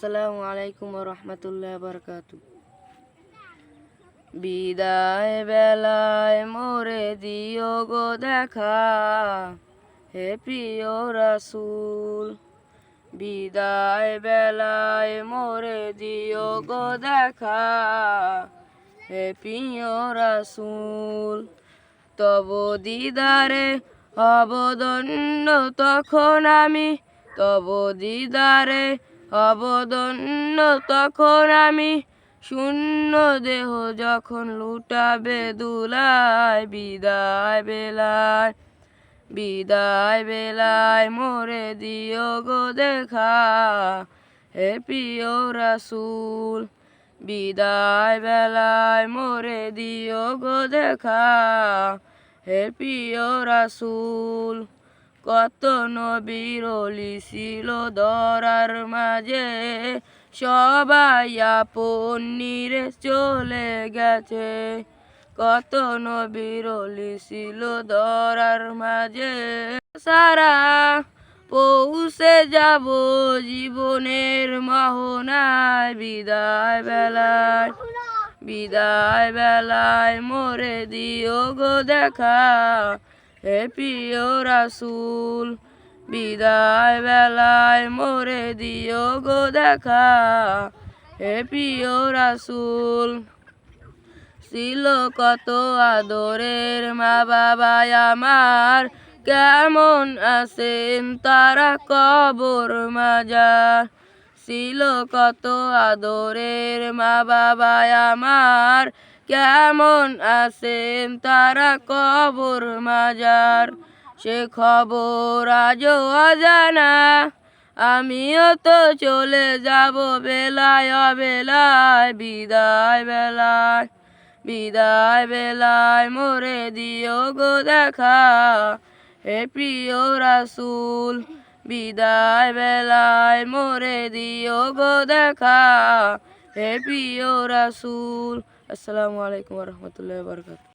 আসসালামু আলাইকুম ওয়া রাহমাতুল্লাহি ওয়া বারাকাতুহু। বিদায় বেলায় মোরে দিও গো দেখা, হে প্রিয় রাসূল। বিদায় বেলায় মোরে দিও গো দেখা, হে প্রিয় রাসূল। তব দিদারে অবদন্য তখন আমি, তব দিদারে অবদন্য তখন আমি, শূন্য দেহ যখন লুটাবে দুলায়। বিদায় বেলায়, বিদায় বেলায় মোরে দিও গো দেখা, হে প্রিয় রাসূল। বিদায় বেলায় মোরে দিও গো দেখা, হে প্রিয় রাসূল। কত নবীর ওলি ছিল ধরার মাঝে, সবাই আপন নিরে চলে গেছে। কত নবীর ওলি ছিল ধরার মাঝে, সারা পৌঁছে যাব জীবনের মোহনায়। বিদায় বেলায়, বিদায় বেলায় মোরে দিও গো দেখা, হে প্রিয় রাসূল। বিদায় বেলায় মোরে দিও গো দেখা, হে প্রিয় রাসূল। ছিল কত আদরের মা বাবা আমার, কেমন আছেন তারা কবর মাজার। ছিল কত আদরের মা বাবা আমার, কেমন আছেন তারা কবর মাজার। সে খবর আজও অজানা, আমিও তো চলে যাব বেলায় অবেলায়। বিদায় বেলায়, বিদায় বেলায় মোরে দিও গো দেখা, হে প্রিয় রাসূল। বিদায় বেলায় মোরে দিও গো দেখা, হে প্রিয় রাসূল। আসসালামু আলাইকুম ওয়া রাহমাতুল্লাহি ওয়া বারাকাতুহু।